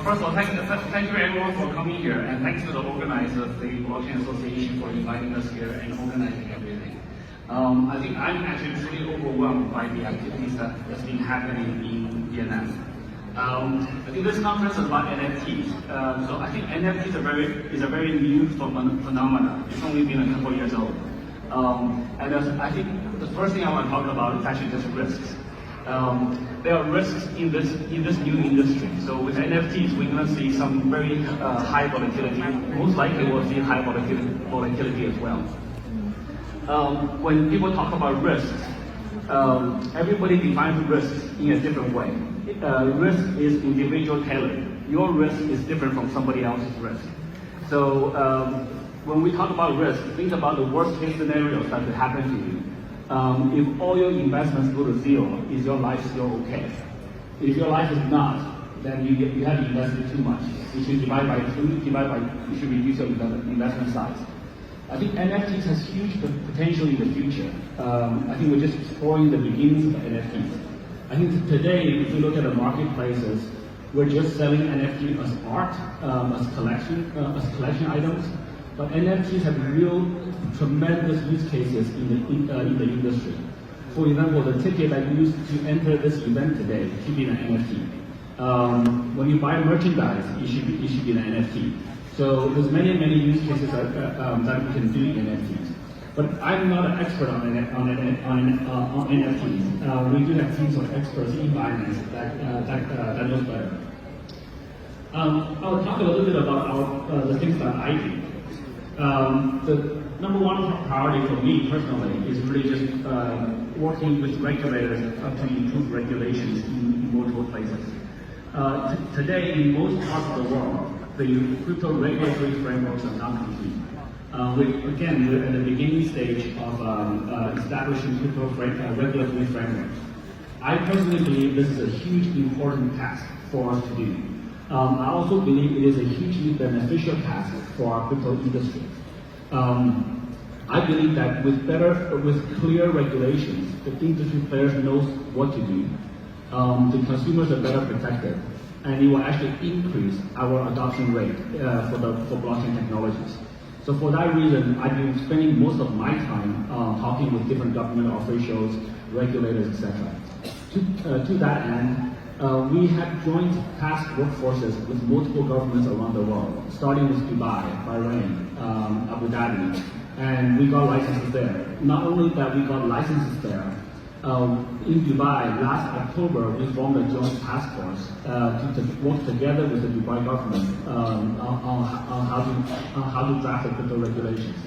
first of all, thank you everyone for coming here, and thanks to the organizers, the Blockchain Association, for inviting us here and organizing everything. I think I'm actually truly overwhelmed by the activities that's been happening in Vietnam. I think this conference is about NFTs. So I think NFT is a very new phenomenon. It's only been a couple years old. And I think the first thing I want to talk about is actually just risks. There are risks in this new industry. So with NFTs, we're going to see some very high volatility. Most likely, we'll see high volatility as well. When people talk about risks, everybody defines risks in a different way. Risk is individual tailored. Your risk is different from somebody else's risk. So when we talk about risk, think about the worst case scenarios that could happen to you. If all your investments go to zero, is your life still okay? If your life is not, then you have invested too much. You should divide by 2, you should reduce your investment size. I think NFTs has huge potential in the future. I think we're just exploring the beginnings of NFTs. I think today, if you look at the marketplaces, we're just selling NFT as art, as collection items. But NFTs have real tremendous use cases in the industry. For example, the ticket I used to enter this event today should be an NFT. When you buy merchandise, it should be an NFT. So there's many use cases that we can do in NFTs. But I'm not an expert on NFTs. We do have teams of experts in Binance that knows better. I'll talk a little bit about the things that I do. The number one priority for me personally is really just working with regulators to improve regulations in multiple places. Today, in most parts of the world, the crypto regulatory frameworks are not complete. We're at the beginning stage of establishing crypto regulatory frameworks. I personally believe this is a huge important task for us to do. I also believe it is a hugely beneficial task for our crypto industry. I believe that with clear regulations, the industry players knows what to do. The consumers are better protected, and it will actually increase our adoption rate for blockchain technologies. So for that reason, I've been spending most of my time talking with different government officials, regulators, etc. To that end, we have joint task workforces with multiple governments around the world, starting with Dubai, Bahrain, Abu Dhabi, and we got licenses there. Not only that, we got licenses there. In Dubai, last October, we formed a joint task force to work together with the Dubai government on how to draft the crypto regulations.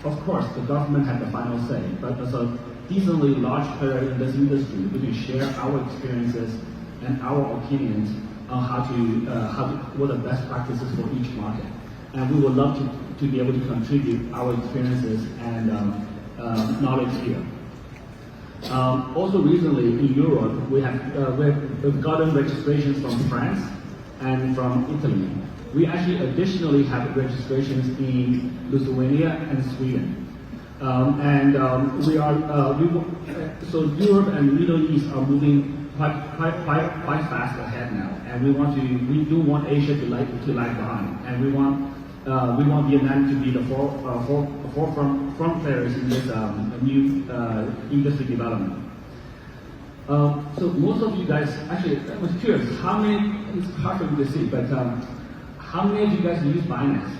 Of course, the government had the final say, but as a decently large player in this industry, we can share our experiences and our opinions on what are the best practices for each market. And we would love to be able to contribute our experiences and knowledge here. Also recently in Europe, we've gotten registrations from France and from Italy. We actually additionally have registrations in Lithuania and Sweden. So Europe and Middle East are moving quite fast ahead now, and we do want Asia to lag behind, and we want Vietnam to be the front players in this new industry development. So most of you guys, actually, I was curious, how many? It's hard for you to see, but how many of you guys use Binance?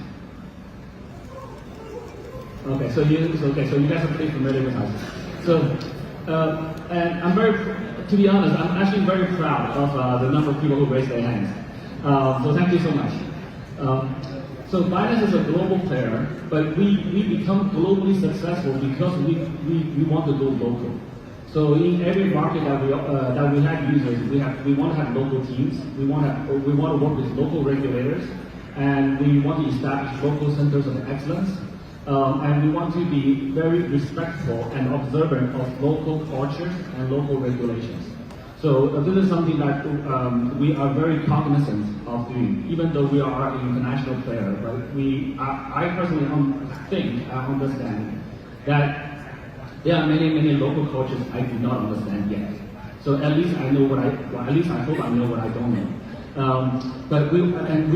Okay, so you guys are pretty familiar with us. So, and to be honest, I'm actually very proud of the number of people who raised their hands. So thank you so much. So Binance is a global player, but we become globally successful because we want to go local. So in every market that we have users, we want to have local teams. We want to work with local regulators, and we want to establish local centers of excellence. And we want to be very respectful and observant of local cultures and local regulations. So this is something that we are very cognizant of doing, even though we are an international player. But I personally understand that there are many local cultures I do not understand yet. So at least I know at least I hope I know what I don't know. But we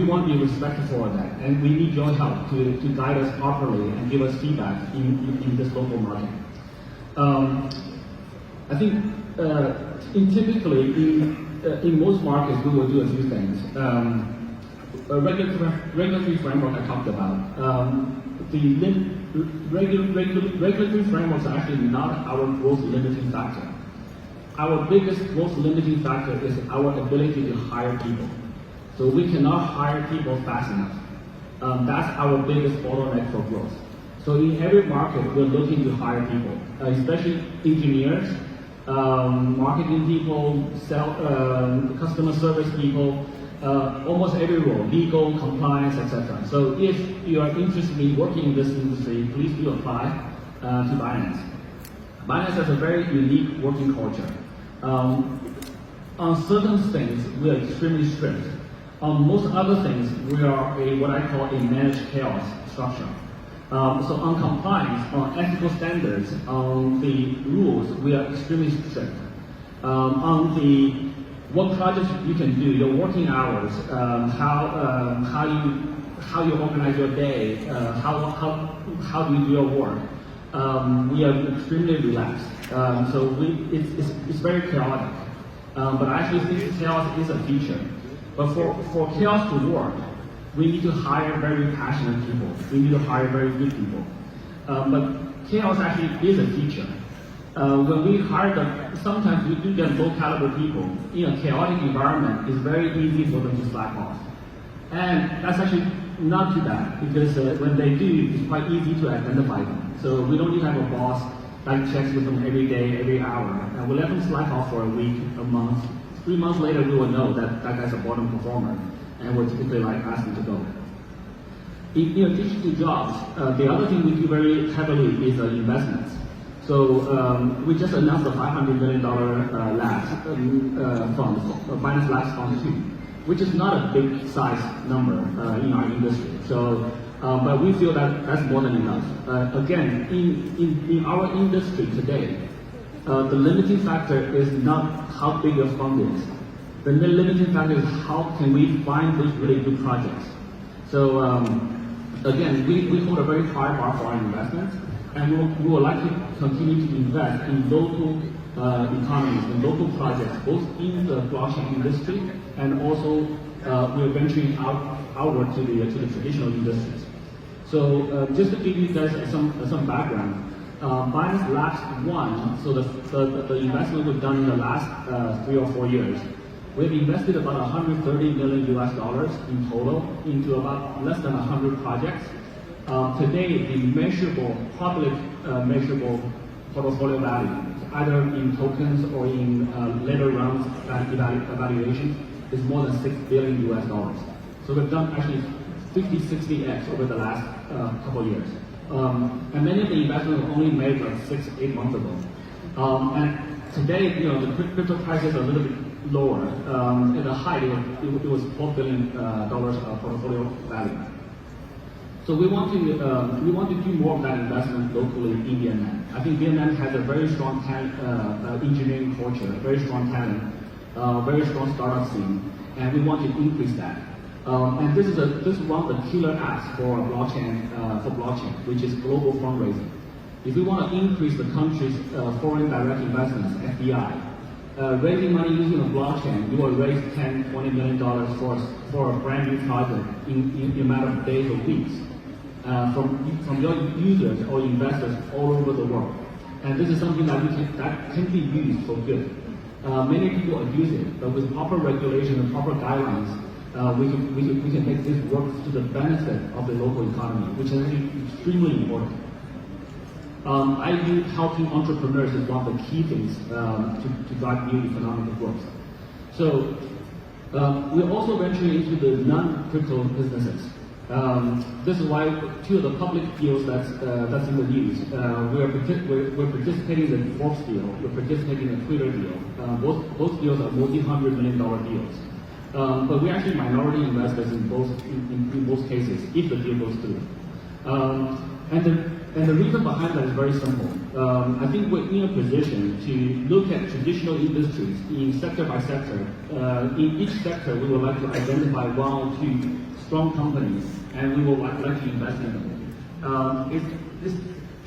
want to be respectful for that, and we need your help to guide us properly and give us feedback in this local market. I think typically in most markets we will do a few things. A regulatory framework I talked about. The regulatory frameworks are actually not our growth limiting factor. Our biggest growth limiting factor is our ability to hire people. So we cannot hire people fast enough. That's our biggest bottleneck for growth. So in every market, we're looking to hire people, especially engineers, marketing people, customer service people, almost every role, legal, compliance, etc. So if you are interested in working in this industry, please do apply to Binance. Binance has a very unique working culture. On certain things, we are extremely strict. On most other things, we are what I call a managed chaos structure. So on compliance, on ethical standards, on the rules, we are extremely strict. On the what projects you can do, your working hours, how you organize your day, how do you do your work. We are extremely relaxed. So it's very chaotic. But I actually think chaos is a feature. But for chaos to work, we need to hire very passionate people. We need to hire very good people. But chaos actually is a feature. When we hire them, sometimes we do get low caliber people. In a chaotic environment, it's very easy for them to slack off. And that's actually not too bad, because when they do, it's quite easy to identify them. So we don't need to have a boss that checks with them every day, every hour. And we let them slack off for a week, a month. 3 months later, we will know that that guy's a bottom performer, and we're typically like asking to go. In addition to jobs, the other thing we do very heavily is investments. So we just announced a $500 million labs fund, Binance Labs Fund 2, which is not a big size number in our industry. So, but we feel that that's more than enough. Again, in our industry today, the limiting factor is not how big your fund is. The limiting factor is how can we find those really good projects. So again, we hold a very high bar for our investments, and we would like to continue to invest in local economies, in local projects, both in the blockchain industry and also we're venturing outward to the traditional industries. So just to give you guys some background, Binance Labs 1, so the investment we've done in the last 3 or 4 years, we've invested about $130 million in total into about less than 100 projects. Today, the measurable, public measurable portfolio value, either in tokens or in later rounds evaluations, is more than $6 billion. So we've done actually 50-60x over the last couple of years. And many of the investments were only made like 6-8 months ago. And today, the crypto prices are a little bit lower. At the height, it was $12 billion portfolio value. So we want to do more of that investment locally in Vietnam. I think Vietnam has a very strong engineering culture, very strong talent, very strong startup scene, and we want to increase that. And this is one of the killer apps for blockchain, which is global fundraising. If we want to increase the country's foreign direct investments, FDI, raising money using a blockchain, you will raise $10, $20 million for a brand new project in a matter of days or weeks. From your users or investors all over the world. And this is something that can be used for good. Many people abuse it, but with proper regulation and proper guidelines, we can make this work to the benefit of the local economy, which is actually extremely important. I view helping entrepreneurs as one of the key things to drive new economic growth. So we're also venturing into the non-crypto businesses. This is why 2 of the public deals that's in the news. We're participating in the Forbes deal. We're participating in the Twitter deal. Both deals are multi-$100 million deals. But we're actually minority investors in both cases if the deal goes through. And And the reason behind that is very simple. I think we're in a position to look at traditional industries in sector by sector. In each sector, we would like to identify one or two strong companies, and we would like to invest in them.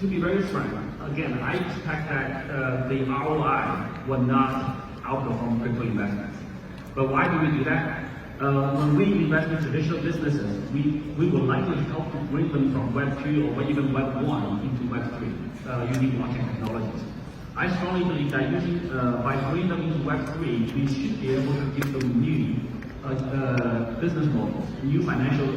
To be very frank, again, I expect that the ROI will not outperform crypto investments. But why do we do that? When we invest in traditional businesses, we will likely help to bring them from Web 2 or even Web 1 into Web 3 using blockchain technologies. I strongly believe that by bringing them into Web 3, we should be able to give them new business models, new financial